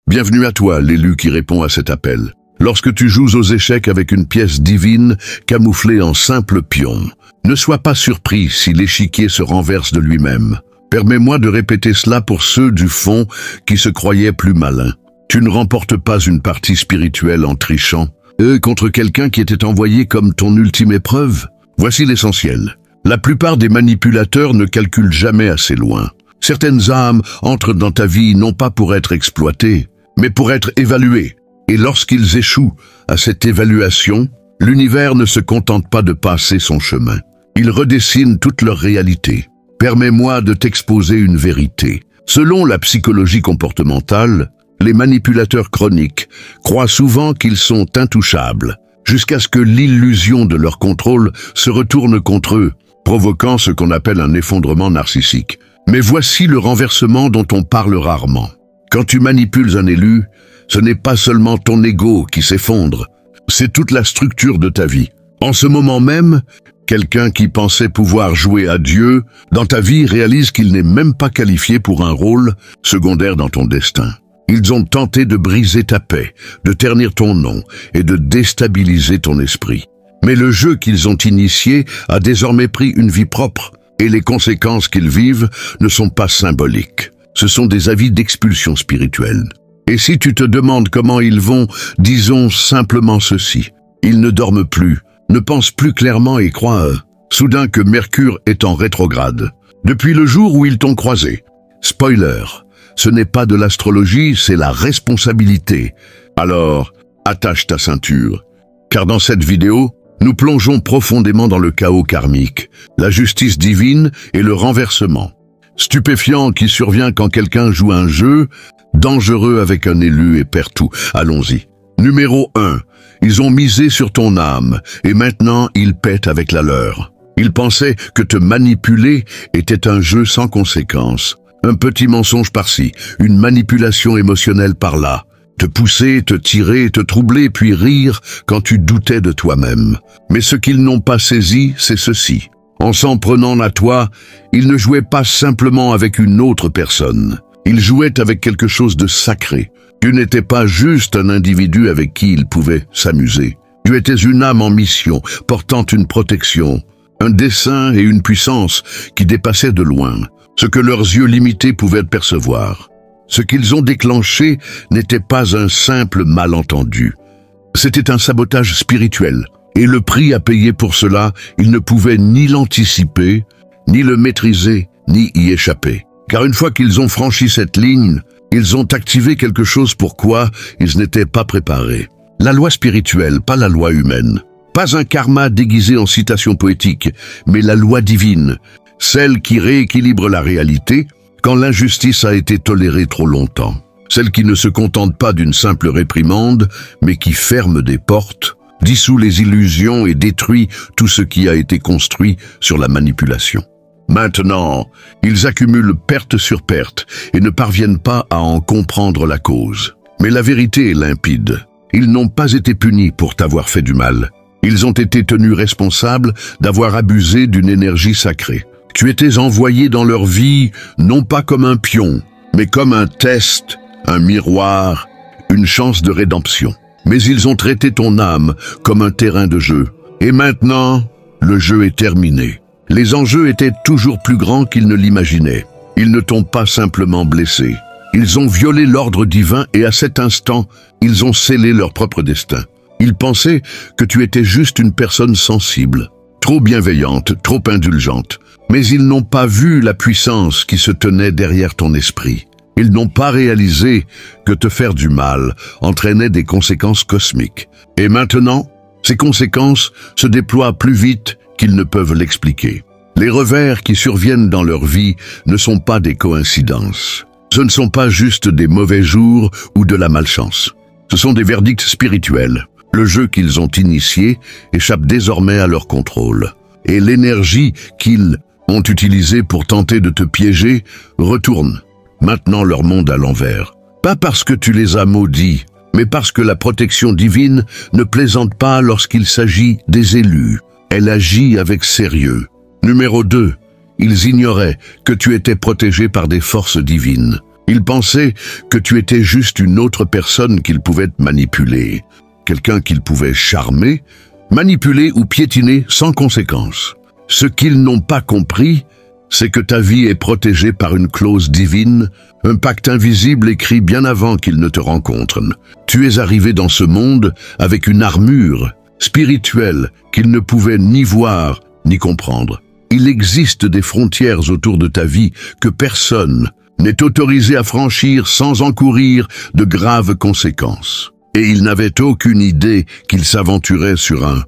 Bienvenue à toi, l'élu qui répond à cet appel. Lorsque tu joues aux échecs avec une pièce divine camouflée en simple pion, ne sois pas surpris si l'échiquier se renverse de lui-même. Permets-moi de répéter cela pour ceux du fond qui se croyaient plus malins. Tu ne remportes pas une partie spirituelle en trichant, contre quelqu'un qui était envoyé comme ton ultime épreuve. Voici l'essentiel. La plupart des manipulateurs ne calculent jamais assez loin. Certaines âmes entrent dans ta vie non pas pour être exploitées, mais pour être évaluées. Et lorsqu'ils échouent à cette évaluation, l'univers ne se contente pas de passer son chemin. Il redessine toute leur réalité. Permets-moi de t'exposer une vérité. Selon la psychologie comportementale, les manipulateurs chroniques croient souvent qu'ils sont intouchables, jusqu'à ce que l'illusion de leur contrôle se retourne contre eux, provoquant ce qu'on appelle un effondrement narcissique. Mais voici le renversement dont on parle rarement. Quand tu manipules un élu, ce n'est pas seulement ton ego qui s'effondre, c'est toute la structure de ta vie. En ce moment même, quelqu'un qui pensait pouvoir jouer à Dieu dans ta vie réalise qu'il n'est même pas qualifié pour un rôle secondaire dans ton destin. Ils ont tenté de briser ta paix, de ternir ton nom et de déstabiliser ton esprit. Mais le jeu qu'ils ont initié a désormais pris une vie propre et les conséquences qu'ils vivent ne sont pas symboliques. Ce sont des avis d'expulsion spirituelle. Et si tu te demandes comment ils vont, disons simplement ceci. Ils ne dorment plus, ne pensent plus clairement et croient soudain que Mercure est en rétrograde. Depuis le jour où ils t'ont croisé. Spoiler, ce n'est pas de l'astrologie, c'est la responsabilité. Alors, attache ta ceinture. Car dans cette vidéo, nous plongeons profondément dans le chaos karmique, la justice divine et le renversement. Stupéfiant qui survient quand quelqu'un joue un jeu, dangereux avec un élu et perd tout. Allons-y. Numéro 1. Ils ont misé sur ton âme et maintenant ils pètent avec la leur. Ils pensaient que te manipuler était un jeu sans conséquence. Un petit mensonge par-ci, une manipulation émotionnelle par-là. Te pousser, te tirer, te troubler, puis rire quand tu doutais de toi-même. Mais ce qu'ils n'ont pas saisi, c'est ceci. En s'en prenant à toi, ils ne jouaient pas simplement avec une autre personne. Ils jouaient avec quelque chose de sacré. Tu n'étais pas juste un individu avec qui ils pouvaient s'amuser. Tu étais une âme en mission, portant une protection, un dessein et une puissance qui dépassaient de loin ce que leurs yeux limités pouvaient percevoir. Ce qu'ils ont déclenché n'était pas un simple malentendu. C'était un sabotage spirituel. Et le prix à payer pour cela, ils ne pouvaient ni l'anticiper, ni le maîtriser, ni y échapper. Car une fois qu'ils ont franchi cette ligne, ils ont activé quelque chose pour quoi ils n'étaient pas préparés. La loi spirituelle, pas la loi humaine. Pas un karma déguisé en citation poétique, mais la loi divine, celle qui rééquilibre la réalité quand l'injustice a été tolérée trop longtemps. Celle qui ne se contente pas d'une simple réprimande, mais qui ferme des portes, dissout les illusions et détruit tout ce qui a été construit sur la manipulation. Maintenant, ils accumulent perte sur perte et ne parviennent pas à en comprendre la cause. Mais la vérité est limpide. Ils n'ont pas été punis pour t'avoir fait du mal. Ils ont été tenus responsables d'avoir abusé d'une énergie sacrée. Tu étais envoyé dans leur vie non pas comme un pion, mais comme un test, un miroir, une chance de rédemption. Mais ils ont traité ton âme comme un terrain de jeu. Et maintenant, le jeu est terminé. Les enjeux étaient toujours plus grands qu'ils ne l'imaginaient. Ils ne t'ont pas simplement blessé. Ils ont violé l'ordre divin et à cet instant, ils ont scellé leur propre destin. Ils pensaient que tu étais juste une personne sensible, trop bienveillante, trop indulgente. Mais ils n'ont pas vu la puissance qui se tenait derrière ton esprit. Ils n'ont pas réalisé que te faire du mal entraînait des conséquences cosmiques. Et maintenant, ces conséquences se déploient plus vite qu'ils ne peuvent l'expliquer. Les revers qui surviennent dans leur vie ne sont pas des coïncidences. Ce ne sont pas juste des mauvais jours ou de la malchance. Ce sont des verdicts spirituels. Le jeu qu'ils ont initié échappe désormais à leur contrôle. Et l'énergie qu'ils ont utilisée pour tenter de te piéger retourne maintenant leur monde à l'envers. Pas parce que tu les as maudits, mais parce que la protection divine ne plaisante pas lorsqu'il s'agit des élus. Elle agit avec sérieux. Numéro 2. Ils ignoraient que tu étais protégé par des forces divines. Ils pensaient que tu étais juste une autre personne qu'ils pouvaient manipuler, quelqu'un qu'ils pouvaient charmer, manipuler ou piétiner sans conséquence. Ce qu'ils n'ont pas compris, c'est que ta vie est protégée par une clause divine, un pacte invisible écrit bien avant qu'ils ne te rencontrent. Tu es arrivé dans ce monde avec une armure spirituelle qu'ils ne pouvaient ni voir ni comprendre. Il existe des frontières autour de ta vie que personne n'est autorisé à franchir sans encourir de graves conséquences. Et ils n'avaient aucune idée qu'ils s'aventuraient sur un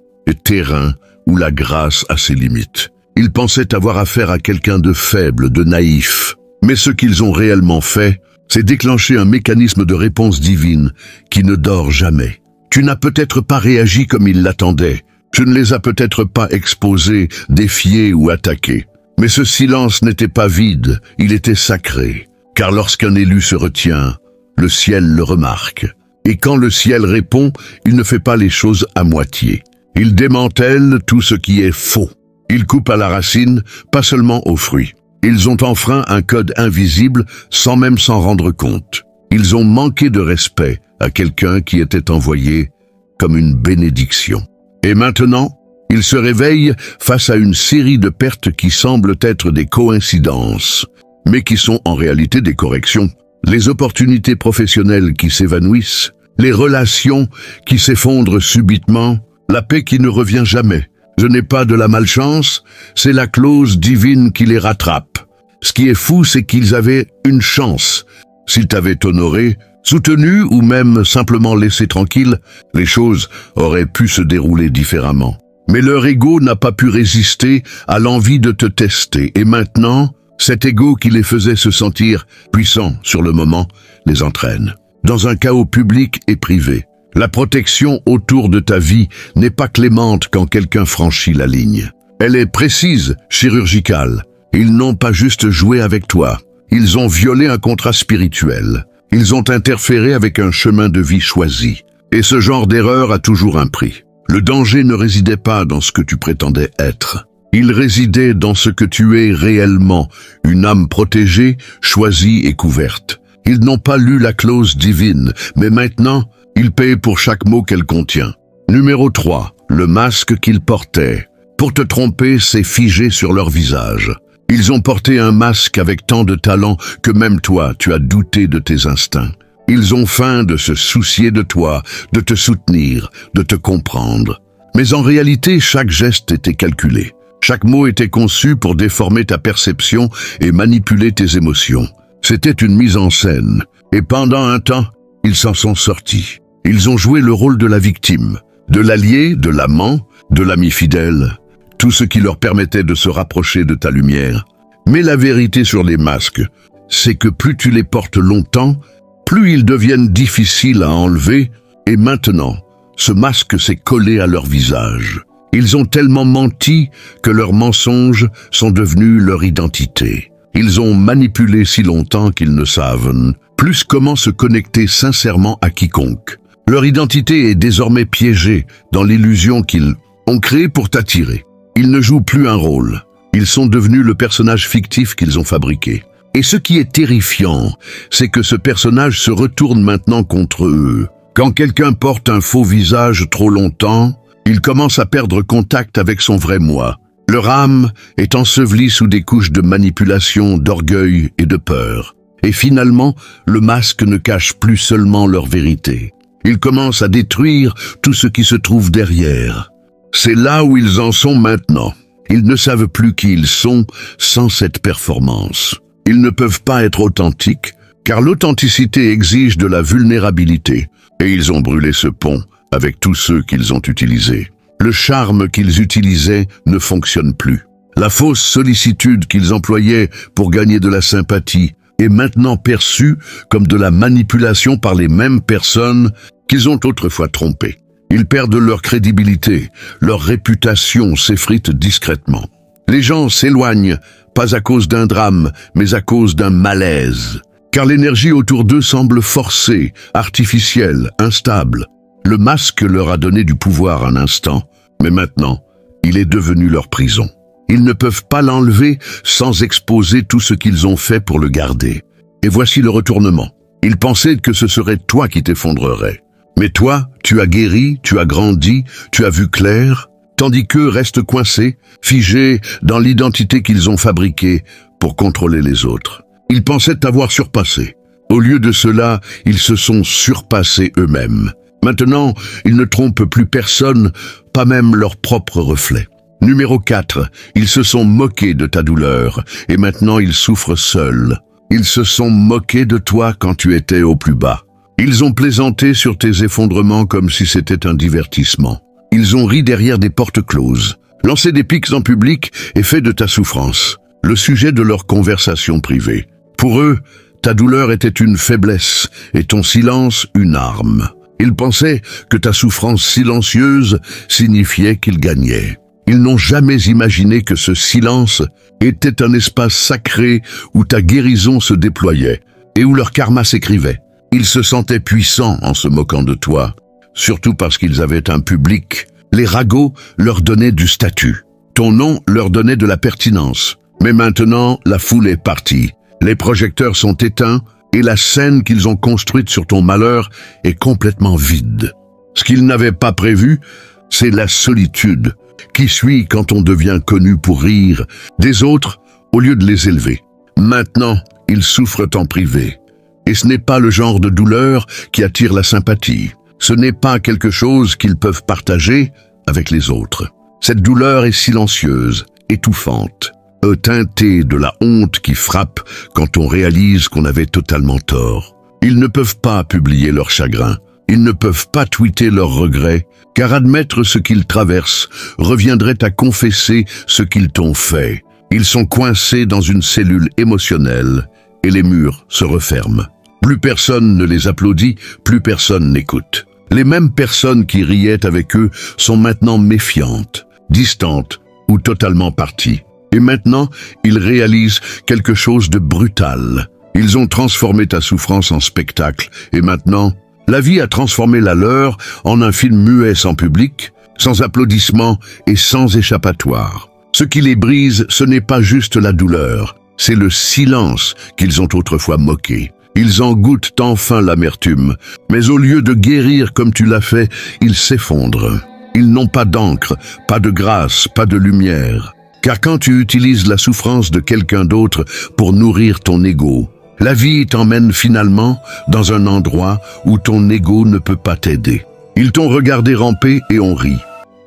terrain où la grâce a ses limites. Ils pensaient avoir affaire à quelqu'un de faible, de naïf. Mais ce qu'ils ont réellement fait, c'est déclencher un mécanisme de réponse divine qui ne dort jamais. Tu n'as peut-être pas réagi comme ils l'attendaient. Tu ne les as peut-être pas exposés, défiés ou attaqués. Mais ce silence n'était pas vide, il était sacré. Car lorsqu'un élu se retient, le ciel le remarque. Et quand le ciel répond, il ne fait pas les choses à moitié. Il démantèle tout ce qui est faux. Il coupe à la racine, pas seulement aux fruits. Ils ont enfreint un code invisible sans même s'en rendre compte. Ils ont manqué de respect à quelqu'un qui était envoyé comme une bénédiction. Et maintenant, ils se réveillent face à une série de pertes qui semblent être des coïncidences, mais qui sont en réalité des corrections. Les opportunités professionnelles qui s'évanouissent, les relations qui s'effondrent subitement, la paix qui ne revient jamais. Ce n'est pas de la malchance, c'est la clause divine qui les rattrape. Ce qui est fou, c'est qu'ils avaient une chance. S'ils t'avaient honoré, soutenu ou même simplement laissé tranquille, les choses auraient pu se dérouler différemment. Mais leur ego n'a pas pu résister à l'envie de te tester. Et maintenant, cet ego qui les faisait se sentir puissants sur le moment les entraîne. Dans un chaos public et privé, la protection autour de ta vie n'est pas clémente quand quelqu'un franchit la ligne. Elle est précise, chirurgicale. Ils n'ont pas juste joué avec toi. Ils ont violé un contrat spirituel. Ils ont interféré avec un chemin de vie choisi. Et ce genre d'erreur a toujours un prix. Le danger ne résidait pas dans ce que tu prétendais être. Il résidait dans ce que tu es réellement, une âme protégée, choisie et couverte. Ils n'ont pas lu la clause divine, mais maintenant, ils paient pour chaque mot qu'elle contient. Numéro 3. Le masque qu'ils portaient. Pour te tromper, c'est figé sur leur visage. Ils ont porté un masque avec tant de talent que même toi, tu as douté de tes instincts. Ils ont feint de se soucier de toi, de te soutenir, de te comprendre. Mais en réalité, chaque geste était calculé. Chaque mot était conçu pour déformer ta perception et manipuler tes émotions. C'était une mise en scène. Et pendant un temps, ils s'en sont sortis. Ils ont joué le rôle de la victime, de l'allié, de l'amant, de l'ami fidèle. Tout ce qui leur permettait de se rapprocher de ta lumière. Mais la vérité sur les masques, c'est que plus tu les portes longtemps, plus ils deviennent difficiles à enlever, et maintenant, ce masque s'est collé à leur visage. Ils ont tellement menti que leurs mensonges sont devenus leur identité. Ils ont manipulé si longtemps qu'ils ne savent plus comment se connecter sincèrement à quiconque. Leur identité est désormais piégée dans l'illusion qu'ils ont créée pour t'attirer. Ils ne jouent plus un rôle. Ils sont devenus le personnage fictif qu'ils ont fabriqué. Et ce qui est terrifiant, c'est que ce personnage se retourne maintenant contre eux. Quand quelqu'un porte un faux visage trop longtemps, il commence à perdre contact avec son vrai moi. Leur âme est ensevelie sous des couches de manipulation, d'orgueil et de peur. Et finalement, le masque ne cache plus seulement leur vérité. Il commence à détruire tout ce qui se trouve derrière. C'est là où ils en sont maintenant. Ils ne savent plus qui ils sont sans cette performance. Ils ne peuvent pas être authentiques, car l'authenticité exige de la vulnérabilité. Et ils ont brûlé ce pont avec tous ceux qu'ils ont utilisés. Le charme qu'ils utilisaient ne fonctionne plus. La fausse sollicitude qu'ils employaient pour gagner de la sympathie est maintenant perçue comme de la manipulation par les mêmes personnes qu'ils ont autrefois trompées. Ils perdent leur crédibilité, leur réputation s'effrite discrètement. Les gens s'éloignent, pas à cause d'un drame, mais à cause d'un malaise. Car l'énergie autour d'eux semble forcée, artificielle, instable. Le masque leur a donné du pouvoir un instant, mais maintenant, il est devenu leur prison. Ils ne peuvent pas l'enlever sans exposer tout ce qu'ils ont fait pour le garder. Et voici le retournement. Ils pensaient que ce serait toi qui t'effondrerais. Mais toi, tu as guéri, tu as grandi, tu as vu clair, tandis qu'eux restent coincés, figés dans l'identité qu'ils ont fabriquée pour contrôler les autres. Ils pensaient t'avoir surpassé. Au lieu de cela, ils se sont surpassés eux-mêmes. Maintenant, ils ne trompent plus personne, pas même leur propre reflet. Numéro 4, ils se sont moqués de ta douleur, et maintenant ils souffrent seuls. Ils se sont moqués de toi quand tu étais au plus bas. Ils ont plaisanté sur tes effondrements comme si c'était un divertissement. Ils ont ri derrière des portes closes, lancé des pics en public et fait de ta souffrance le sujet de leur conversation privée. Pour eux, ta douleur était une faiblesse et ton silence une arme. Ils pensaient que ta souffrance silencieuse signifiait qu'ils gagnaient. Ils n'ont jamais imaginé que ce silence était un espace sacré où ta guérison se déployait et où leur karma s'écrivait. Ils se sentaient puissants en se moquant de toi, surtout parce qu'ils avaient un public. Les ragots leur donnaient du statut. Ton nom leur donnait de la pertinence. Mais maintenant, la foule est partie. Les projecteurs sont éteints et la scène qu'ils ont construite sur ton malheur est complètement vide. Ce qu'ils n'avaient pas prévu, c'est la solitude qui suit quand on devient connu pour rire des autres au lieu de les élever. Maintenant, ils souffrent en privé. Et ce n'est pas le genre de douleur qui attire la sympathie. Ce n'est pas quelque chose qu'ils peuvent partager avec les autres. Cette douleur est silencieuse, étouffante, teintée de la honte qui frappe quand on réalise qu'on avait totalement tort. Ils ne peuvent pas publier leur chagrin. Ils ne peuvent pas tweeter leurs regrets, car admettre ce qu'ils traversent reviendrait à confesser ce qu'ils t'ont fait. Ils sont coincés dans une cellule émotionnelle et les murs se referment. Plus personne ne les applaudit, plus personne n'écoute. Les mêmes personnes qui riaient avec eux sont maintenant méfiantes, distantes ou totalement parties. Et maintenant, ils réalisent quelque chose de brutal. Ils ont transformé ta souffrance en spectacle et maintenant, la vie a transformé la leur en un film muet sans public, sans applaudissements et sans échappatoire. Ce qui les brise, ce n'est pas juste la douleur, c'est le silence qu'ils ont autrefois moqué. Ils en goûtent enfin l'amertume, mais au lieu de guérir comme tu l'as fait, ils s'effondrent. Ils n'ont pas d'encre, pas de grâce, pas de lumière. Car quand tu utilises la souffrance de quelqu'un d'autre pour nourrir ton ego, la vie t'emmène finalement dans un endroit où ton ego ne peut pas t'aider. Ils t'ont regardé ramper et ont ri.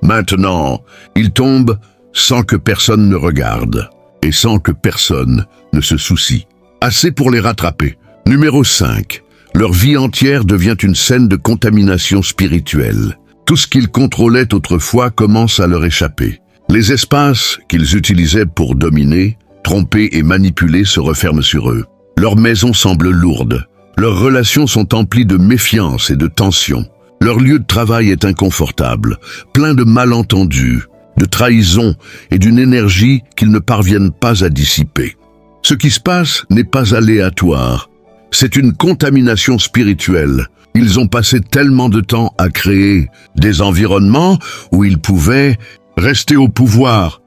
Maintenant, ils tombent sans que personne ne regarde et sans que personne ne se soucie. Assez pour les rattraper. Numéro 5. Leur vie entière devient une scène de contamination spirituelle. Tout ce qu'ils contrôlaient autrefois commence à leur échapper. Les espaces qu'ils utilisaient pour dominer, tromper et manipuler se referment sur eux. Leurs maisons semblent lourdes. Leurs relations sont emplies de méfiance et de tension. Leur lieu de travail est inconfortable, plein de malentendus, de trahison et d'une énergie qu'ils ne parviennent pas à dissiper. Ce qui se passe n'est pas aléatoire. C'est une contamination spirituelle. Ils ont passé tellement de temps à créer des environnements où ils pouvaient rester au pouvoir,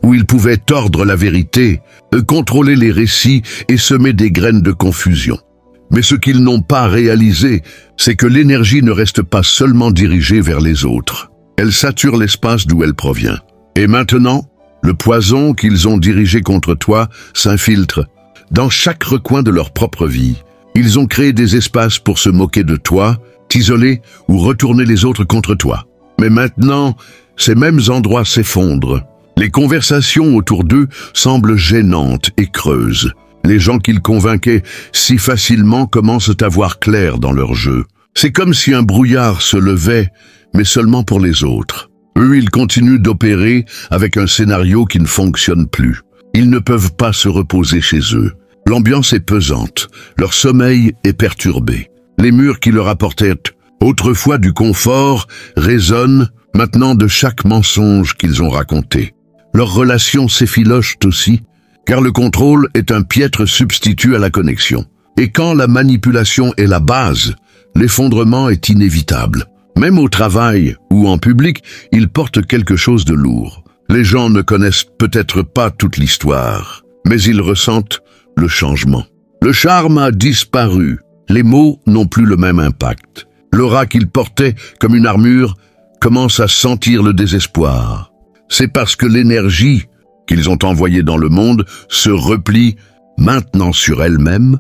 où ils pouvaient tordre la vérité, contrôler les récits et semer des graines de confusion. Mais ce qu'ils n'ont pas réalisé, c'est que l'énergie ne reste pas seulement dirigée vers les autres. Elle sature l'espace d'où elle provient. Et maintenant, le poison qu'ils ont dirigé contre toi s'infiltre dans chaque recoin de leur propre vie. Ils ont créé des espaces pour se moquer de toi, t'isoler ou retourner les autres contre toi. Mais maintenant, ces mêmes endroits s'effondrent. Les conversations autour d'eux semblent gênantes et creuses. Les gens qu'ils convainquaient si facilement commencent à voir clair dans leur jeu. C'est comme si un brouillard se levait, mais seulement pour les autres. Eux, ils continuent d'opérer avec un scénario qui ne fonctionne plus. Ils ne peuvent pas se reposer chez eux. L'ambiance est pesante, leur sommeil est perturbé. Les murs qui leur apportaient autrefois du confort résonnent maintenant de chaque mensonge qu'ils ont raconté. Leurs relations s'effilochent aussi, car le contrôle est un piètre substitut à la connexion. Et quand la manipulation est la base, l'effondrement est inévitable. Même au travail ou en public, ils portent quelque chose de lourd. Les gens ne connaissent peut-être pas toute l'histoire, mais ils ressentent le changement. Le charme a disparu. Les mots n'ont plus le même impact. L'aura qu'ils portaient comme une armure commence à sentir le désespoir. C'est parce que l'énergie qu'ils ont envoyée dans le monde se replie maintenant sur elle-même,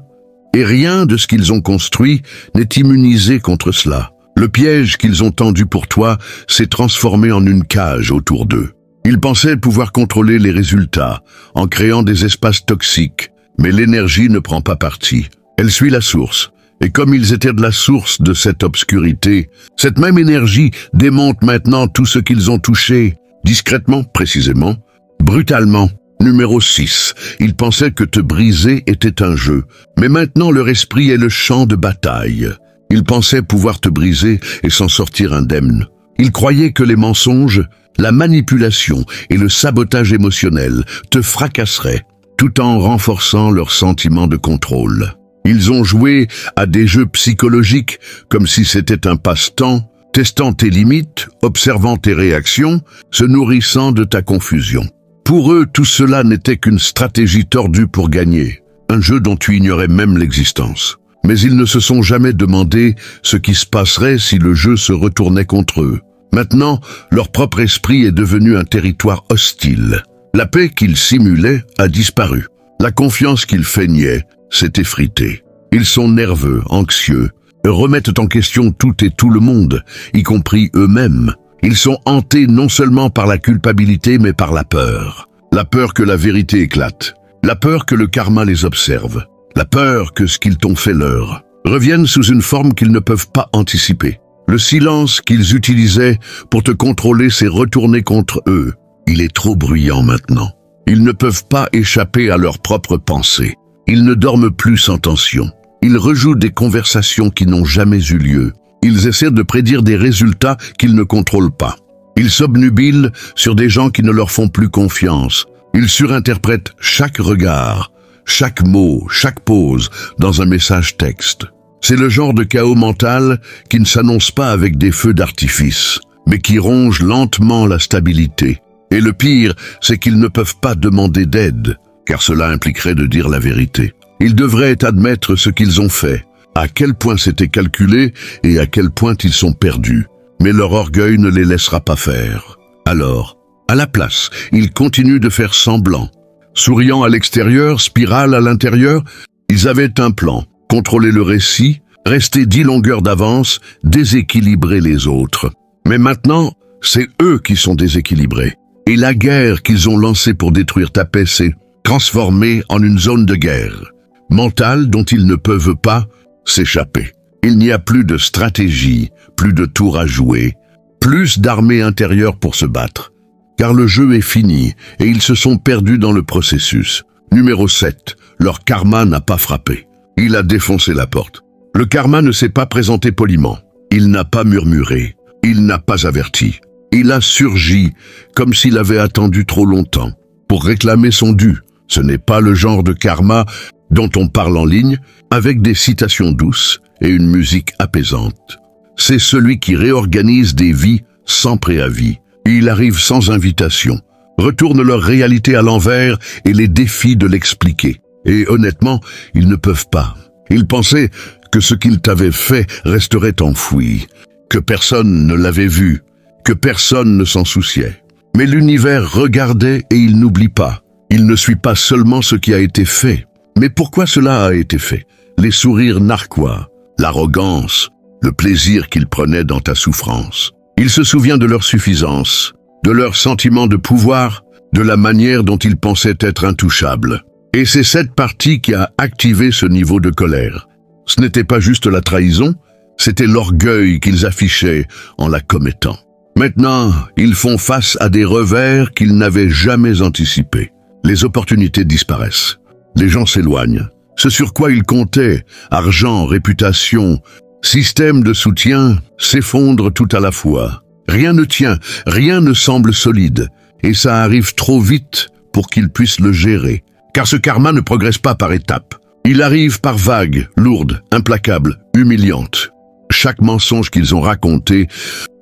et rien de ce qu'ils ont construit n'est immunisé contre cela. Le piège qu'ils ont tendu pour toi s'est transformé en une cage autour d'eux. Ils pensaient pouvoir contrôler les résultats en créant des espaces toxiques, mais l'énergie ne prend pas parti. Elle suit la source. Et comme ils étaient de la source de cette obscurité, cette même énergie démonte maintenant tout ce qu'ils ont touché, discrètement, précisément, brutalement. Numéro 6. Ils pensaient que te briser était un jeu, mais maintenant leur esprit est le champ de bataille. Ils pensaient pouvoir te briser et s'en sortir indemnes. Ils croyaient que les mensonges, la manipulation et le sabotage émotionnel te fracasseraient, tout en renforçant leur sentiment de contrôle. Ils ont joué à des jeux psychologiques comme si c'était un passe-temps, testant tes limites, observant tes réactions, se nourrissant de ta confusion. Pour eux, tout cela n'était qu'une stratégie tordue pour gagner, un jeu dont tu ignorais même l'existence. Mais ils ne se sont jamais demandé ce qui se passerait si le jeu se retournait contre eux. Maintenant, leur propre esprit est devenu un territoire hostile. La paix qu'ils simulaient a disparu. La confiance qu'ils feignaient s'est effritée. Ils sont nerveux, anxieux, remettent en question tout et tout le monde, y compris eux-mêmes. Ils sont hantés non seulement par la culpabilité, mais par la peur. La peur que la vérité éclate. La peur que le karma les observe. La peur que ce qu'ils t'ont fait leur revienne sous une forme qu'ils ne peuvent pas anticiper. Le silence qu'ils utilisaient pour te contrôler s'est retourné contre eux. Il est trop bruyant maintenant. Ils ne peuvent pas échapper à leurs propres pensées. Ils ne dorment plus sans tension. Ils rejouent des conversations qui n'ont jamais eu lieu. Ils essaient de prédire des résultats qu'ils ne contrôlent pas. Ils s'obnubilent sur des gens qui ne leur font plus confiance. Ils surinterprètent chaque regard, chaque mot, chaque pause dans un message texte. C'est le genre de chaos mental qui ne s'annonce pas avec des feux d'artifice, mais qui ronge lentement la stabilité. Et le pire, c'est qu'ils ne peuvent pas demander d'aide, car cela impliquerait de dire la vérité. Ils devraient admettre ce qu'ils ont fait, à quel point c'était calculé et à quel point ils sont perdus. Mais leur orgueil ne les laissera pas faire. Alors, à la place, ils continuent de faire semblant. Souriant à l'extérieur, spirale à l'intérieur, ils avaient un plan. Contrôler le récit, rester 10 longueurs d'avance, déséquilibrer les autres. Mais maintenant, c'est eux qui sont déséquilibrés. Et la guerre qu'ils ont lancée pour détruire ta paix s'est transformée en une zone de guerre mentale dont ils ne peuvent pas s'échapper. Il n'y a plus de stratégie, plus de tour à jouer, plus d'armée intérieure pour se battre. Car le jeu est fini et ils se sont perdus dans le processus. Numéro 7. Leur karma n'a pas frappé. Il a défoncé la porte. Le karma ne s'est pas présenté poliment. Il n'a pas murmuré. Il n'a pas averti. Il a surgi comme s'il avait attendu trop longtemps pour réclamer son dû. Ce n'est pas le genre de karma dont on parle en ligne avec des citations douces et une musique apaisante. C'est celui qui réorganise des vies sans préavis. Il arrive sans invitation, retourne leur réalité à l'envers et les défie de l'expliquer. Et honnêtement, ils ne peuvent pas. Ils pensaient que ce qu'ils t'avaient fait resterait enfoui, que personne ne l'avait vu, que personne ne s'en souciait. Mais l'univers regardait et il n'oublie pas. Il ne suit pas seulement ce qui a été fait. Mais pourquoi cela a été fait? Les sourires narquois, l'arrogance, le plaisir qu'ils prenaient dans ta souffrance. Il se souvient de leur suffisance, de leur sentiment de pouvoir, de la manière dont ils pensaient être intouchables. Et c'est cette partie qui a activé ce niveau de colère. Ce n'était pas juste la trahison, c'était l'orgueil qu'ils affichaient en la commettant. Maintenant, ils font face à des revers qu'ils n'avaient jamais anticipés. Les opportunités disparaissent. Les gens s'éloignent. Ce sur quoi ils comptaient, argent, réputation, système de soutien, s'effondre tout à la fois. Rien ne tient, rien ne semble solide, et ça arrive trop vite pour qu'ils puissent le gérer. Car ce karma ne progresse pas par étapes. Il arrive par vagues, lourdes, implacables, humiliantes. Chaque mensonge qu'ils ont raconté,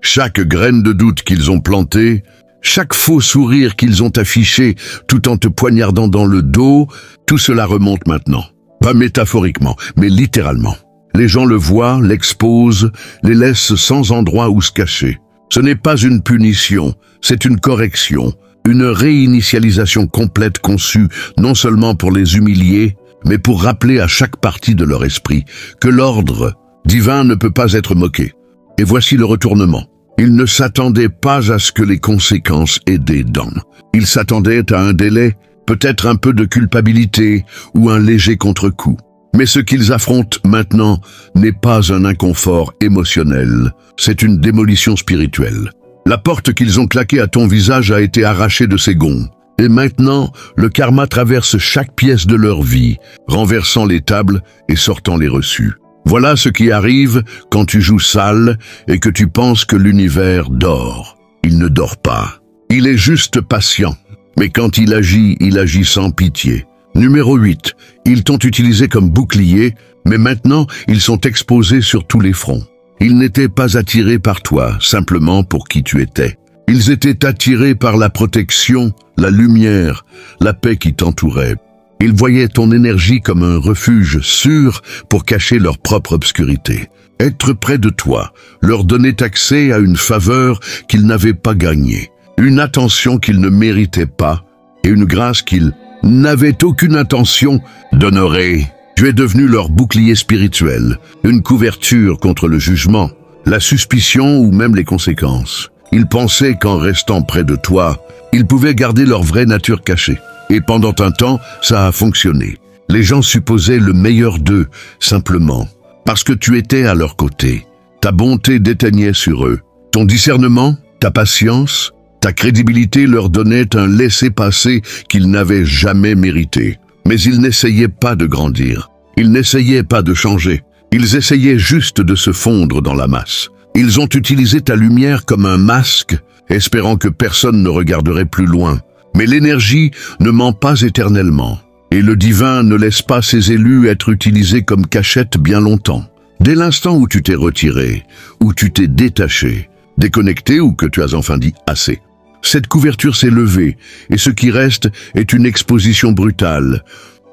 chaque graine de doute qu'ils ont plantée, chaque faux sourire qu'ils ont affiché tout en te poignardant dans le dos, tout cela remonte maintenant. Pas métaphoriquement, mais littéralement. Les gens le voient, l'exposent, les laissent sans endroit où se cacher. Ce n'est pas une punition, c'est une correction, une réinitialisation complète conçue non seulement pour les humilier, mais pour rappeler à chaque partie de leur esprit que l'ordre divin ne peut pas être moqué. Et voici le retournement. Ils ne s'attendaient pas à ce que les conséquences aient des dents. Ils s'attendaient à un délai, peut-être un peu de culpabilité ou un léger contre-coup. Mais ce qu'ils affrontent maintenant n'est pas un inconfort émotionnel, c'est une démolition spirituelle. La porte qu'ils ont claquée à ton visage a été arrachée de ses gonds. Et maintenant, le karma traverse chaque pièce de leur vie, renversant les tables et sortant les reçus. Voilà ce qui arrive quand tu joues sale et que tu penses que l'univers dort. Il ne dort pas. Il est juste patient. Mais quand il agit sans pitié. Numéro 8. Ils t'ont utilisé comme bouclier, mais maintenant ils sont exposés sur tous les fronts. Ils n'étaient pas attirés par toi, simplement pour qui tu étais. Ils étaient attirés par la protection, la lumière, la paix qui t'entourait. Ils voyaient ton énergie comme un refuge sûr pour cacher leur propre obscurité. Être près de toi leur donnait accès à une faveur qu'ils n'avaient pas gagnée, une attention qu'ils ne méritaient pas et une grâce qu'ils n'avaient aucune intention d'honorer. Tu es devenu leur bouclier spirituel, une couverture contre le jugement, la suspicion ou même les conséquences. Ils pensaient qu'en restant près de toi, ils pouvaient garder leur vraie nature cachée. Et pendant un temps, ça a fonctionné. Les gens supposaient le meilleur d'eux, simplement, parce que tu étais à leur côté. Ta bonté déteignait sur eux. Ton discernement, ta patience, ta crédibilité leur donnaient un laissez-passer qu'ils n'avaient jamais mérité. Mais ils n'essayaient pas de grandir. Ils n'essayaient pas de changer. Ils essayaient juste de se fondre dans la masse. Ils ont utilisé ta lumière comme un masque, espérant que personne ne regarderait plus loin. Mais l'énergie ne ment pas éternellement, et le divin ne laisse pas ses élus être utilisés comme cachette bien longtemps. Dès l'instant où tu t'es retiré, où tu t'es détaché, déconnecté ou que tu as enfin dit assez, cette couverture s'est levée, et ce qui reste est une exposition brutale.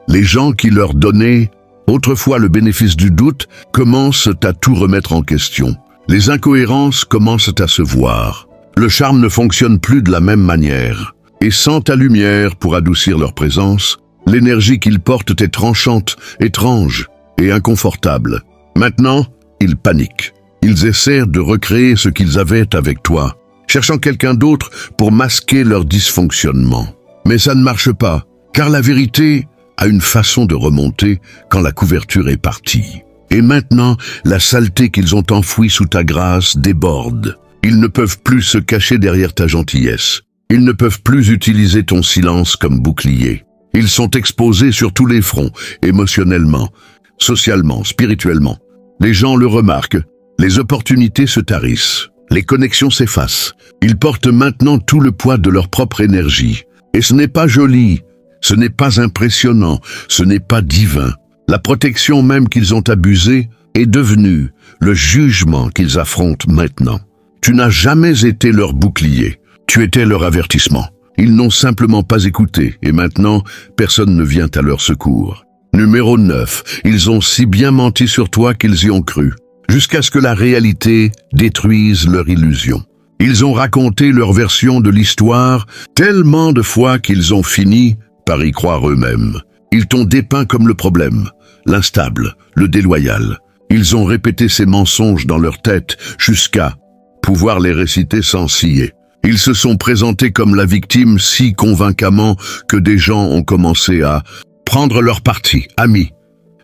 Les gens qui leur donnaient autrefois le bénéfice du doute commencent à tout remettre en question. Les incohérences commencent à se voir. Le charme ne fonctionne plus de la même manière. Et sans ta lumière pour adoucir leur présence, l'énergie qu'ils portent est tranchante, étrange et inconfortable. Maintenant, ils paniquent. Ils essaient de recréer ce qu'ils avaient avec toi, cherchant quelqu'un d'autre pour masquer leur dysfonctionnement. Mais ça ne marche pas, car la vérité a une façon de remonter quand la couverture est partie. Et maintenant, la saleté qu'ils ont enfouie sous ta grâce déborde. Ils ne peuvent plus se cacher derrière ta gentillesse. Ils ne peuvent plus utiliser ton silence comme bouclier. Ils sont exposés sur tous les fronts, émotionnellement, socialement, spirituellement. Les gens le remarquent, les opportunités se tarissent, les connexions s'effacent. Ils portent maintenant tout le poids de leur propre énergie. Et ce n'est pas joli, ce n'est pas impressionnant, ce n'est pas divin. La protection même qu'ils ont abusée est devenue le jugement qu'ils affrontent maintenant. Tu n'as jamais été leur bouclier. Tu étais leur avertissement. Ils n'ont simplement pas écouté, et maintenant, personne ne vient à leur secours. Numéro 9. Ils ont si bien menti sur toi qu'ils y ont cru, jusqu'à ce que la réalité détruise leur illusion. Ils ont raconté leur version de l'histoire tellement de fois qu'ils ont fini par y croire eux-mêmes. Ils t'ont dépeint comme le problème, l'instable, le déloyal. Ils ont répété ces mensonges dans leur tête jusqu'à pouvoir les réciter sans ciller. Ils se sont présentés comme la victime si convaincamment que des gens ont commencé à prendre leur parti, amis,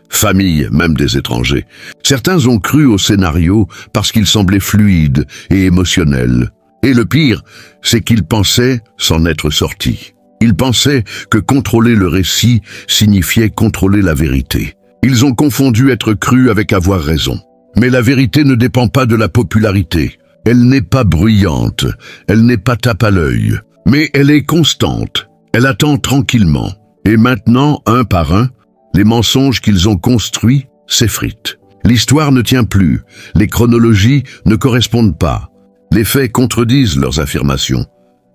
famille, même des étrangers. Certains ont cru au scénario parce qu'il semblait fluide et émotionnel. Et le pire, c'est qu'ils pensaient s'en être sortis. Ils pensaient que contrôler le récit signifiait contrôler la vérité. Ils ont confondu être cru avec avoir raison. Mais la vérité ne dépend pas de la popularité. Elle n'est pas bruyante, elle n'est pas tape à l'œil, mais elle est constante. Elle attend tranquillement. Et maintenant, un par un, les mensonges qu'ils ont construits s'effritent. L'histoire ne tient plus, les chronologies ne correspondent pas. Les faits contredisent leurs affirmations.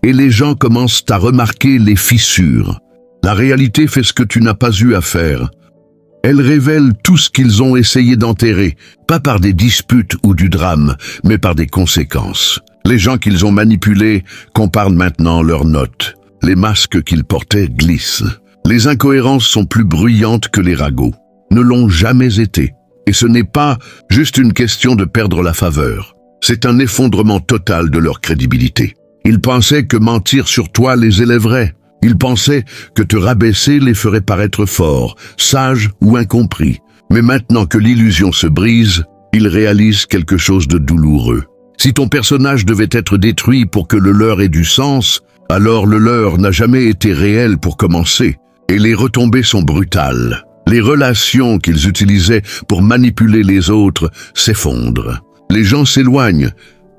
Et les gens commencent à remarquer les fissures. La réalité fait ce que tu n'as pas eu à faire. Elle révèle tout ce qu'ils ont essayé d'enterrer, pas par des disputes ou du drame, mais par des conséquences. Les gens qu'ils ont manipulés comparent maintenant leurs notes. Les masques qu'ils portaient glissent. Les incohérences sont plus bruyantes que les ragots. Ne l'ont jamais été. Et ce n'est pas juste une question de perdre la faveur. C'est un effondrement total de leur crédibilité. Ils pensaient que mentir sur toi les élèverait. Ils pensaient que te rabaisser les ferait paraître fort, sage ou incompris. Mais maintenant que l'illusion se brise, ils réalisent quelque chose de douloureux. Si ton personnage devait être détruit pour que le leur ait du sens, alors le leur n'a jamais été réel pour commencer, et les retombées sont brutales. Les relations qu'ils utilisaient pour manipuler les autres s'effondrent. Les gens s'éloignent,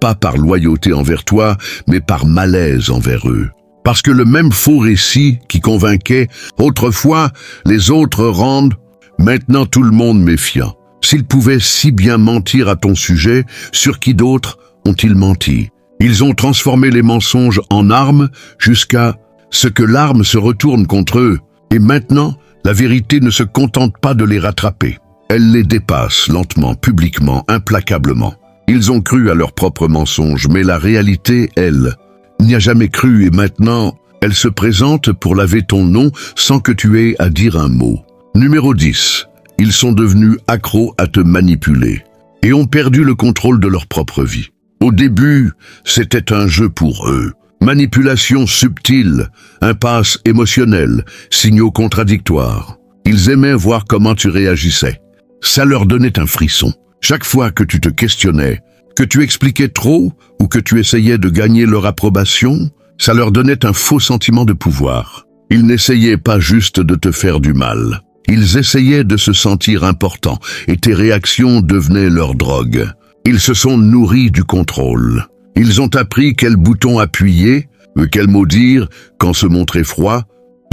pas par loyauté envers toi, mais par malaise envers eux. Parce que le même faux récit qui convainquait autrefois les autres rendent maintenant tout le monde méfiant. S'ils pouvaient si bien mentir à ton sujet, sur qui d'autres ont-ils menti? Ils ont transformé les mensonges en armes jusqu'à ce que l'arme se retourne contre eux. Et maintenant, la vérité ne se contente pas de les rattraper. Elle les dépasse lentement, publiquement, implacablement. Ils ont cru à leurs propres mensonges, mais la réalité, elle, n'y a jamais cru et maintenant, elle se présente pour laver ton nom sans que tu aies à dire un mot. Numéro 10. Ils sont devenus accros à te manipuler et ont perdu le contrôle de leur propre vie. Au début, c'était un jeu pour eux. Manipulation subtile, impasse émotionnelle, signaux contradictoires. Ils aimaient voir comment tu réagissais. Ça leur donnait un frisson. Chaque fois que tu te questionnais, que tu expliquais trop ou que tu essayais de gagner leur approbation, ça leur donnait un faux sentiment de pouvoir. Ils n'essayaient pas juste de te faire du mal. Ils essayaient de se sentir importants et tes réactions devenaient leur drogue. Ils se sont nourris du contrôle. Ils ont appris quel bouton appuyer, quel mot dire, quand se montrer froid,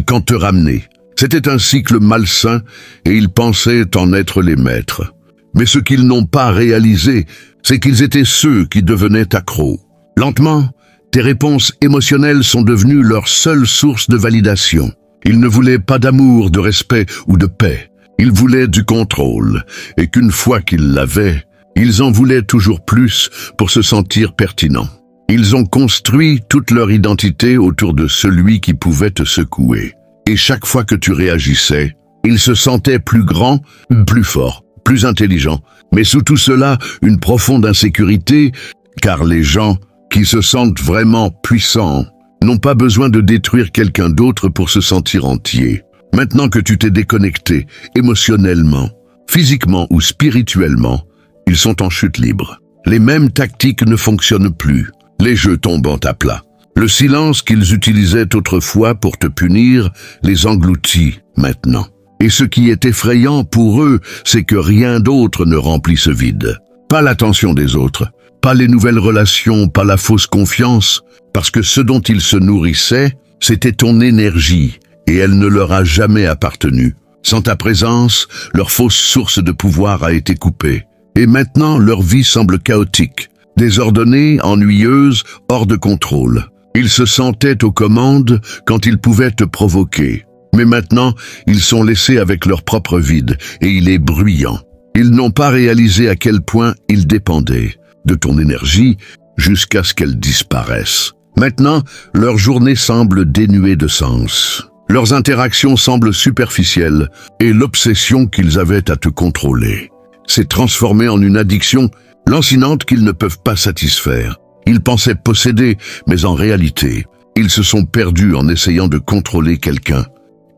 quand te ramener. C'était un cycle malsain et ils pensaient en être les maîtres. Mais ce qu'ils n'ont pas réalisé, c'est qu'ils étaient ceux qui devenaient accros. Lentement, tes réponses émotionnelles sont devenues leur seule source de validation. Ils ne voulaient pas d'amour, de respect ou de paix. Ils voulaient du contrôle, et qu'une fois qu'ils l'avaient, ils en voulaient toujours plus pour se sentir pertinents. Ils ont construit toute leur identité autour de celui qui pouvait te secouer. Et chaque fois que tu réagissais, ils se sentaient plus grands, plus forts, plus intelligents. Mais sous tout cela, une profonde insécurité, car les gens qui se sentent vraiment puissants n'ont pas besoin de détruire quelqu'un d'autre pour se sentir entier. Maintenant que tu t'es déconnecté émotionnellement, physiquement ou spirituellement, ils sont en chute libre. Les mêmes tactiques ne fonctionnent plus. Les jeux tombent à plat. Le silence qu'ils utilisaient autrefois pour te punir les engloutit maintenant. Et ce qui est effrayant pour eux, c'est que rien d'autre ne remplit ce vide. Pas l'attention des autres, pas les nouvelles relations, pas la fausse confiance, parce que ce dont ils se nourrissaient, c'était ton énergie, et elle ne leur a jamais appartenu. Sans ta présence, leur fausse source de pouvoir a été coupée. Et maintenant, leur vie semble chaotique, désordonnée, ennuyeuse, hors de contrôle. Ils se sentaient aux commandes quand ils pouvaient te provoquer. Mais maintenant, ils sont laissés avec leur propre vide, et il est bruyant. Ils n'ont pas réalisé à quel point ils dépendaient de ton énergie jusqu'à ce qu'elle disparaisse. Maintenant, leur journée semble dénuée de sens. Leurs interactions semblent superficielles, et l'obsession qu'ils avaient à te contrôler s'est transformée en une addiction lancinante qu'ils ne peuvent pas satisfaire. Ils pensaient posséder, mais en réalité, ils se sont perdus en essayant de contrôler quelqu'un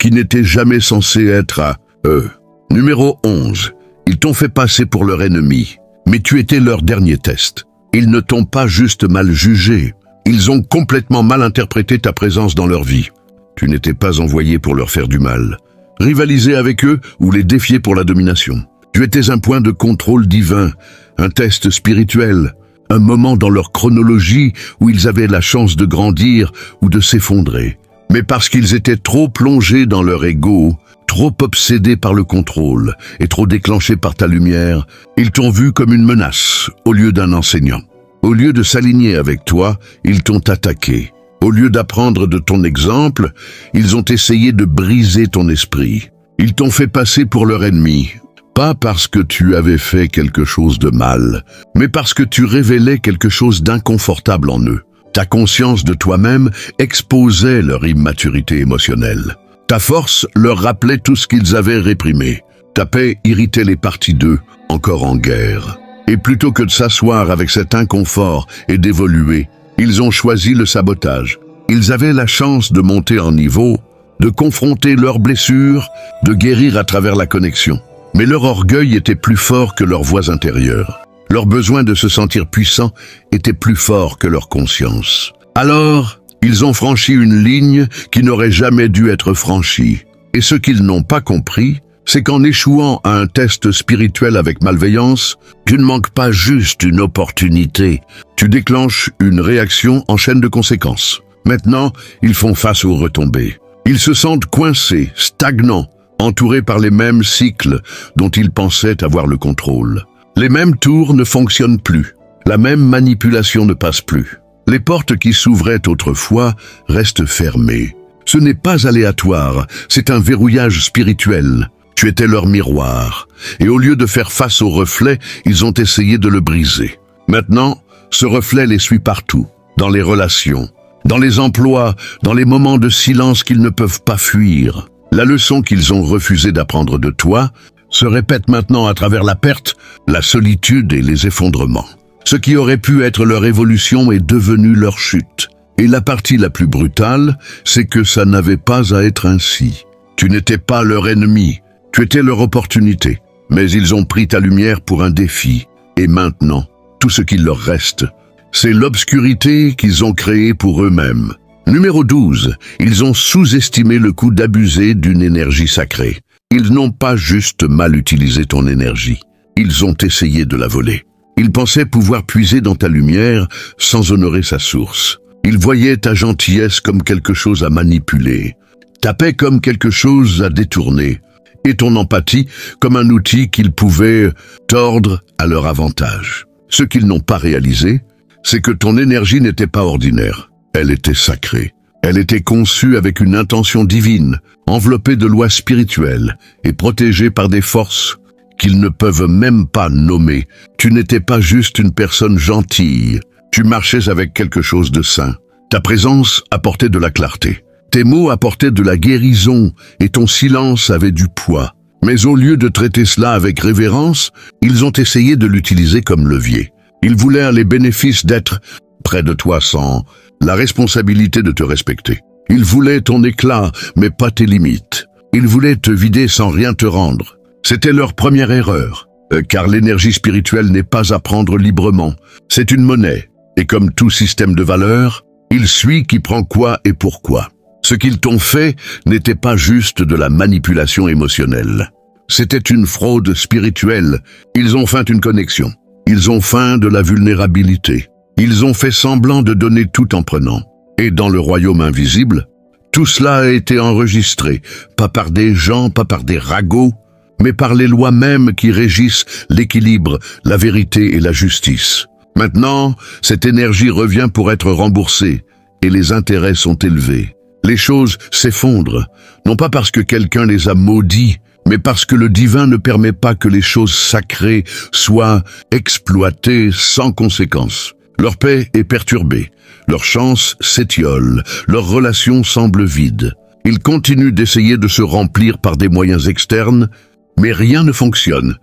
qui n'était jamais censé être à eux. Numéro 11. Ils t'ont fait passer pour leur ennemi, mais tu étais leur dernier test. Ils ne t'ont pas juste mal jugé, ils ont complètement mal interprété ta présence dans leur vie. Tu n'étais pas envoyé pour leur faire du mal, rivaliser avec eux ou les défier pour la domination. Tu étais un point de contrôle divin, un test spirituel, un moment dans leur chronologie où ils avaient la chance de grandir ou de s'effondrer. Mais parce qu'ils étaient trop plongés dans leur ego, trop obsédés par le contrôle et trop déclenchés par ta lumière, ils t'ont vu comme une menace au lieu d'un enseignant. Au lieu de s'aligner avec toi, ils t'ont attaqué. Au lieu d'apprendre de ton exemple, ils ont essayé de briser ton esprit. Ils t'ont fait passer pour leur ennemi, pas parce que tu avais fait quelque chose de mal, mais parce que tu révélais quelque chose d'inconfortable en eux. Ta conscience de toi-même exposait leur immaturité émotionnelle. Ta force leur rappelait tout ce qu'ils avaient réprimé. Ta paix irritait les parties d'eux, encore en guerre. Et plutôt que de s'asseoir avec cet inconfort et d'évoluer, ils ont choisi le sabotage. Ils avaient la chance de monter en niveau, de confronter leurs blessures, de guérir à travers la connexion. Mais leur orgueil était plus fort que leur voix intérieure. Leur besoin de se sentir puissant était plus fort que leur conscience. Alors, ils ont franchi une ligne qui n'aurait jamais dû être franchie. Et ce qu'ils n'ont pas compris, c'est qu'en échouant à un test spirituel avec malveillance, tu ne manques pas juste une opportunité. Tu déclenches une réaction en chaîne de conséquences. Maintenant, ils font face aux retombées. Ils se sentent coincés, stagnants, entourés par les mêmes cycles dont ils pensaient avoir le contrôle. Les mêmes tours ne fonctionnent plus. La même manipulation ne passe plus. Les portes qui s'ouvraient autrefois restent fermées. Ce n'est pas aléatoire, c'est un verrouillage spirituel. Tu étais leur miroir, et au lieu de faire face au reflet, ils ont essayé de le briser. Maintenant, ce reflet les suit partout, dans les relations, dans les emplois, dans les moments de silence qu'ils ne peuvent pas fuir. La leçon qu'ils ont refusé d'apprendre de toi se répète maintenant à travers la perte, la solitude et les effondrements. Ce qui aurait pu être leur évolution est devenu leur chute. Et la partie la plus brutale, c'est que ça n'avait pas à être ainsi. Tu n'étais pas leur ennemi, tu étais leur opportunité. Mais ils ont pris ta lumière pour un défi. Et maintenant, tout ce qu'il leur reste, c'est l'obscurité qu'ils ont créée pour eux-mêmes. Numéro 12, ils ont sous-estimé le coût d'abuser d'une énergie sacrée. Ils n'ont pas juste mal utilisé ton énergie, ils ont essayé de la voler. Ils pensaient pouvoir puiser dans ta lumière sans honorer sa source. Ils voyaient ta gentillesse comme quelque chose à manipuler, ta paix comme quelque chose à détourner, et ton empathie comme un outil qu'ils pouvaient tordre à leur avantage. Ce qu'ils n'ont pas réalisé, c'est que ton énergie n'était pas ordinaire, elle était sacrée. Elle était conçue avec une intention divine, enveloppée de lois spirituelles et protégée par des forces qu'ils ne peuvent même pas nommer. Tu n'étais pas juste une personne gentille, tu marchais avec quelque chose de saint. Ta présence apportait de la clarté. Tes mots apportaient de la guérison et ton silence avait du poids. Mais au lieu de traiter cela avec révérence, ils ont essayé de l'utiliser comme levier. Ils voulaient les bénéfices d'être près de toi sans la responsabilité de te respecter. Ils voulaient ton éclat, mais pas tes limites. Ils voulaient te vider sans rien te rendre. C'était leur première erreur, car l'énergie spirituelle n'est pas à prendre librement. C'est une monnaie, et comme tout système de valeurs, il suit qui prend quoi et pourquoi. Ce qu'ils t'ont fait n'était pas juste de la manipulation émotionnelle. C'était une fraude spirituelle. Ils ont feint une connexion. Ils ont feint de la vulnérabilité. Ils ont fait semblant de donner tout en prenant. Et dans le royaume invisible, tout cela a été enregistré, pas par des gens, pas par des ragots, mais par les lois mêmes qui régissent l'équilibre, la vérité et la justice. Maintenant, cette énergie revient pour être remboursée, et les intérêts sont élevés. Les choses s'effondrent, non pas parce que quelqu'un les a maudits, mais parce que le divin ne permet pas que les choses sacrées soient exploitées sans conséquence. Leur paix est perturbée, leur chance s'étiole, leur relation semble vide. Ils continuent d'essayer de se remplir par des moyens externes, mais rien ne fonctionne,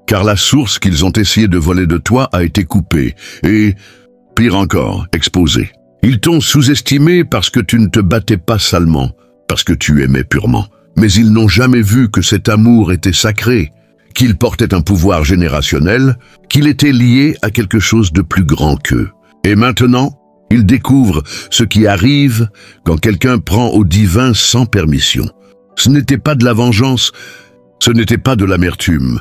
car la source qu'ils ont essayé de voler de toi a été coupée et, pire encore, exposée. Ils t'ont sous-estimé parce que tu ne te battais pas salement, parce que tu aimais purement. Mais ils n'ont jamais vu que cet amour était sacré, qu'il portait un pouvoir générationnel, qu'il était lié à quelque chose de plus grand qu'eux. Et maintenant, ils découvrent ce qui arrive quand quelqu'un prend au divin sans permission. Ce n'était pas de la vengeance, ce n'était pas de l'amertume,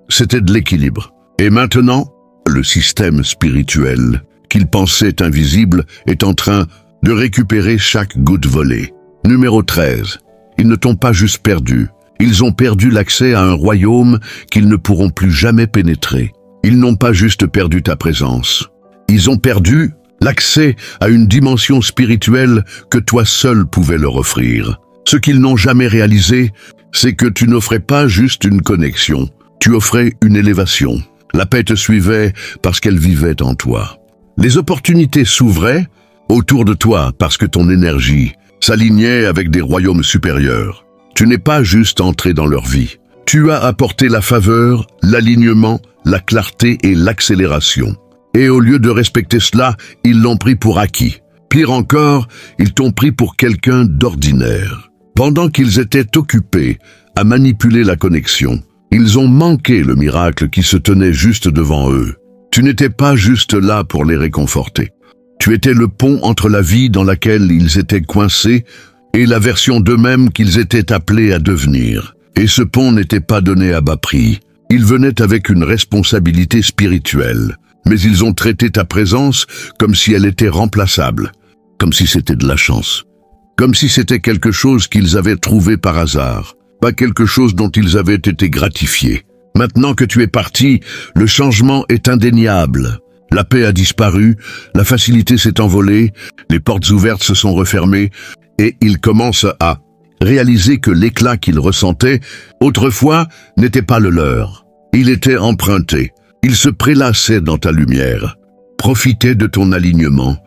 c'était de l'équilibre. Et maintenant, le système spirituel, qu'ils pensaient invisible, est en train de récupérer chaque goutte volée. Numéro 13. Ils ne t'ont pas juste perdu. Ils ont perdu l'accès à un royaume qu'ils ne pourront plus jamais pénétrer. Ils n'ont pas juste perdu ta présence. Ils ont perdu l'accès à une dimension spirituelle que toi seul pouvais leur offrir. Ce qu'ils n'ont jamais réalisé, c'est que tu n'offrais pas juste une connexion, tu offrais une élévation. La paix te suivait parce qu'elle vivait en toi. Les opportunités s'ouvraient autour de toi parce que ton énergie s'alignait avec des royaumes supérieurs. Tu n'es pas juste entré dans leur vie. Tu as apporté la faveur, l'alignement, la clarté et l'accélération. Et au lieu de respecter cela, ils l'ont pris pour acquis. Pire encore, ils t'ont pris pour quelqu'un d'ordinaire. Pendant qu'ils étaient occupés à manipuler la connexion, ils ont manqué le miracle qui se tenait juste devant eux. Tu n'étais pas juste là pour les réconforter. Tu étais le pont entre la vie dans laquelle ils étaient coincés et la version d'eux-mêmes qu'ils étaient appelés à devenir. Et ce pont n'était pas donné à bas prix. Il venait avec une responsabilité spirituelle. Mais ils ont traité ta présence comme si elle était remplaçable, comme si c'était de la chance, comme si c'était quelque chose qu'ils avaient trouvé par hasard, pas quelque chose dont ils avaient été gratifiés. Maintenant que tu es parti, le changement est indéniable. La paix a disparu, la facilité s'est envolée, les portes ouvertes se sont refermées, et ils commencent à réaliser que l'éclat qu'ils ressentaient autrefois n'était pas le leur. Il était emprunté. Ils se prélassaient dans ta lumière, profitaient de ton alignement,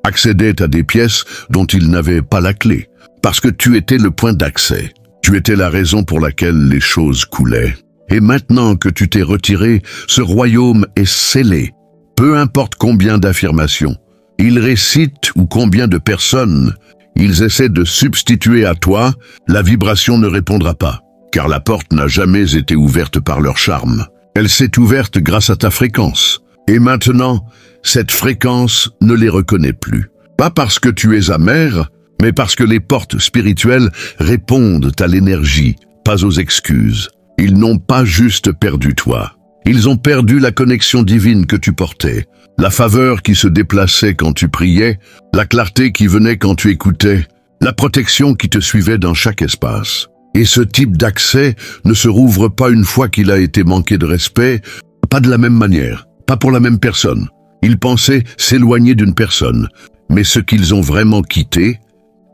accédaient à des pièces dont ils n'avaient pas la clé, parce que tu étais le point d'accès. Tu étais la raison pour laquelle les choses coulaient. Et maintenant que tu t'es retiré, ce royaume est scellé. Peu importe combien d'affirmations, ils récitent ou combien de personnes, ils essaient de substituer à toi, la vibration ne répondra pas, car la porte n'a jamais été ouverte par leur charme. Elle s'est ouverte grâce à ta fréquence. Et maintenant, cette fréquence ne les reconnaît plus. Pas parce que tu es amer, mais parce que les portes spirituelles répondent à l'énergie, pas aux excuses. Ils n'ont pas juste perdu toi. Ils ont perdu la connexion divine que tu portais, la faveur qui se déplaçait quand tu priais, la clarté qui venait quand tu écoutais, la protection qui te suivait dans chaque espace. Et ce type d'accès ne se rouvre pas une fois qu'il a été manqué de respect, pas de la même manière, pas pour la même personne. Ils pensaient s'éloigner d'une personne, mais ce qu'ils ont vraiment quitté,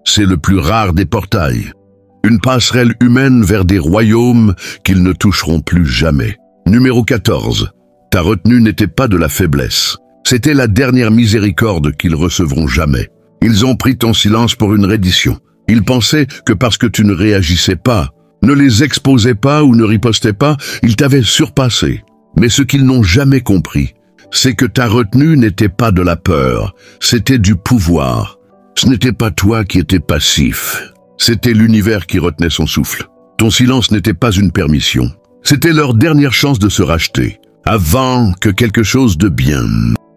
c'est le plus rare des portails. Une passerelle humaine vers des royaumes qu'ils ne toucheront plus jamais. Numéro 14. Ta retenue n'était pas de la faiblesse. C'était la dernière miséricorde qu'ils recevront jamais. Ils ont pris ton silence pour une reddition. Ils pensaient que parce que tu ne réagissais pas, ne les exposais pas ou ne ripostais pas, ils t'avaient surpassé. Mais ce qu'ils n'ont jamais compris, c'est que ta retenue n'était pas de la peur, c'était du pouvoir. Ce n'était pas toi qui étais passif, c'était l'univers qui retenait son souffle. Ton silence n'était pas une permission, c'était leur dernière chance de se racheter, avant que quelque chose de bien,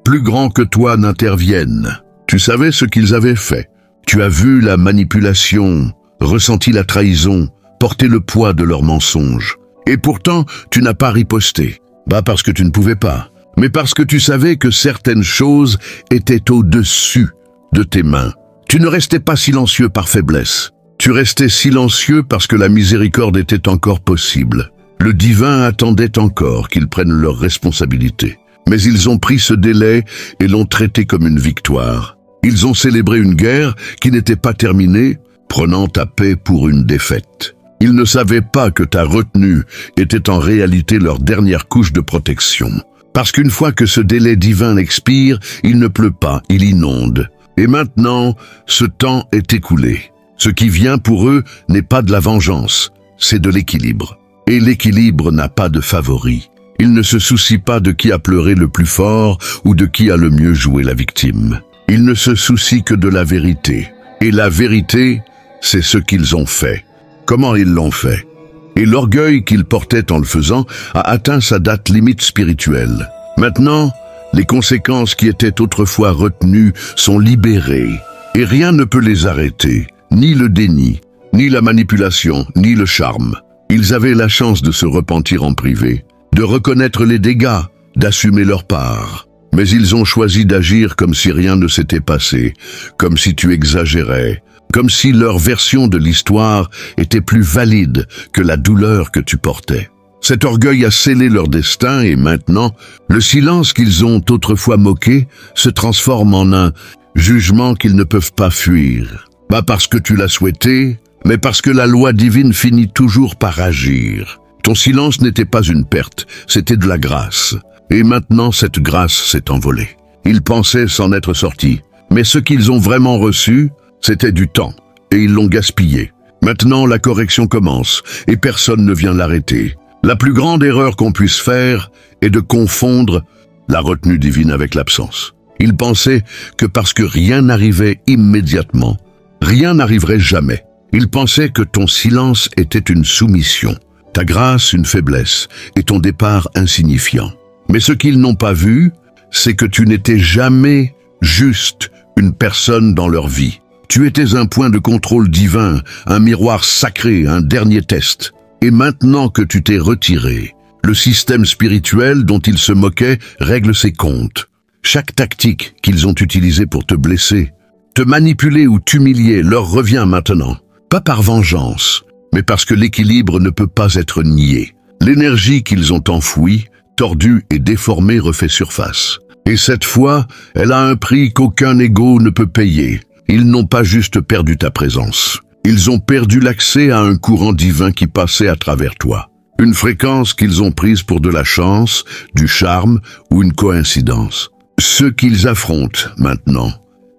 plus grand que toi n'intervienne. Tu savais ce qu'ils avaient fait. Tu as vu la manipulation, ressenti la trahison, porté le poids de leurs mensonges. Et pourtant, tu n'as pas riposté. Pas parce que tu ne pouvais pas, mais parce que tu savais que certaines choses étaient au-dessus de tes mains. Tu ne restais pas silencieux par faiblesse. Tu restais silencieux parce que la miséricorde était encore possible. Le divin attendait encore qu'ils prennent leurs responsabilités. Mais ils ont pris ce délai et l'ont traité comme une victoire. Ils ont célébré une guerre qui n'était pas terminée, prenant ta paix pour une défaite. Ils ne savaient pas que ta retenue était en réalité leur dernière couche de protection. Parce qu'une fois que ce délai divin expire, il ne pleut pas, il inonde. Et maintenant, ce temps est écoulé. Ce qui vient pour eux n'est pas de la vengeance, c'est de l'équilibre. Et l'équilibre n'a pas de favori. Ils ne se soucient pas de qui a pleuré le plus fort ou de qui a le mieux joué la victime. Ils ne se soucient que de la vérité. Et la vérité, c'est ce qu'ils ont fait. Comment ils l'ont fait? Et l'orgueil qu'ils portaient en le faisant a atteint sa date limite spirituelle. Maintenant, les conséquences qui étaient autrefois retenues sont libérées. Et rien ne peut les arrêter. Ni le déni, ni la manipulation, ni le charme. Ils avaient la chance de se repentir en privé, de reconnaître les dégâts, d'assumer leur part. Mais ils ont choisi d'agir comme si rien ne s'était passé, comme si tu exagérais, comme si leur version de l'histoire était plus valide que la douleur que tu portais. Cet orgueil a scellé leur destin et maintenant, le silence qu'ils ont autrefois moqué se transforme en un jugement qu'ils ne peuvent pas fuir. Pas parce que tu l'as souhaité, mais parce que la loi divine finit toujours par agir. Ton silence n'était pas une perte, c'était de la grâce. Et maintenant, cette grâce s'est envolée. Ils pensaient s'en être sortis, mais ce qu'ils ont vraiment reçu, c'était du temps, et ils l'ont gaspillé. Maintenant, la correction commence, et personne ne vient l'arrêter. La plus grande erreur qu'on puisse faire est de confondre la retenue divine avec l'absence. Ils pensaient que parce que rien n'arrivait immédiatement, rien n'arriverait jamais. Ils pensaient que ton silence était une soumission, ta grâce une faiblesse, et ton départ insignifiant. Mais ce qu'ils n'ont pas vu, c'est que tu n'étais jamais juste une personne dans leur vie. Tu étais un point de contrôle divin, un miroir sacré, un dernier test. Et maintenant que tu t'es retiré, le système spirituel dont ils se moquaient règle ses comptes. Chaque tactique qu'ils ont utilisée pour te blesser, te manipuler ou t'humilier leur revient maintenant. Pas par vengeance, mais parce que l'équilibre ne peut pas être nié. L'énergie qu'ils ont enfouie, tordue et déformée refait surface. Et cette fois, elle a un prix qu'aucun ego ne peut payer. Ils n'ont pas juste perdu ta présence. Ils ont perdu l'accès à un courant divin qui passait à travers toi. Une fréquence qu'ils ont prise pour de la chance, du charme ou une coïncidence. Ce qu'ils affrontent maintenant,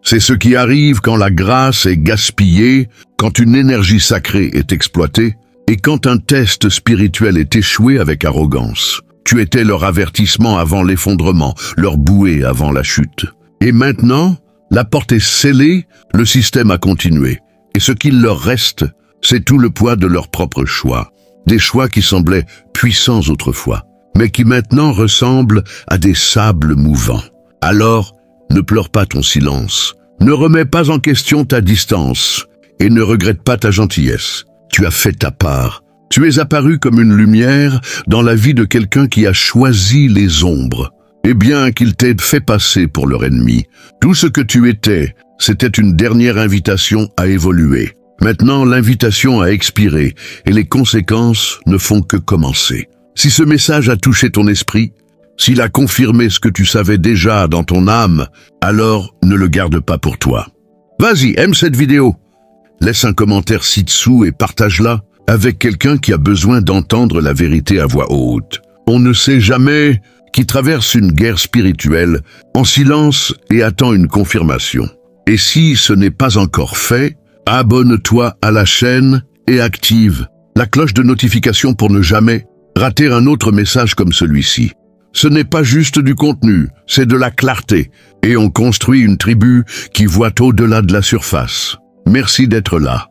c'est ce qui arrive quand la grâce est gaspillée, quand une énergie sacrée est exploitée et quand un test spirituel est échoué avec arrogance. Tu étais leur avertissement avant l'effondrement, leur bouée avant la chute. Et maintenant, la porte est scellée, le système a continué. Et ce qu'il leur reste, c'est tout le poids de leurs propres choix. Des choix qui semblaient puissants autrefois, mais qui maintenant ressemblent à des sables mouvants. Alors, ne pleure pas ton silence, ne remets pas en question ta distance, et ne regrette pas ta gentillesse. Tu as fait ta part. Tu es apparu comme une lumière dans la vie de quelqu'un qui a choisi les ombres. Et bien qu'il t'ait fait passer pour leur ennemi, tout ce que tu étais, c'était une dernière invitation à évoluer. Maintenant, l'invitation a expiré et les conséquences ne font que commencer. Si ce message a touché ton esprit, s'il a confirmé ce que tu savais déjà dans ton âme, alors ne le garde pas pour toi. Vas-y, aime cette vidéo. Laisse un commentaire ci-dessous et partage-la avec quelqu'un qui a besoin d'entendre la vérité à voix haute. On ne sait jamais qui traverse une guerre spirituelle en silence et attend une confirmation. Et si ce n'est pas encore fait, abonne-toi à la chaîne et active la cloche de notification pour ne jamais rater un autre message comme celui-ci. Ce n'est pas juste du contenu, c'est de la clarté, et on construit une tribu qui voit au-delà de la surface. Merci d'être là.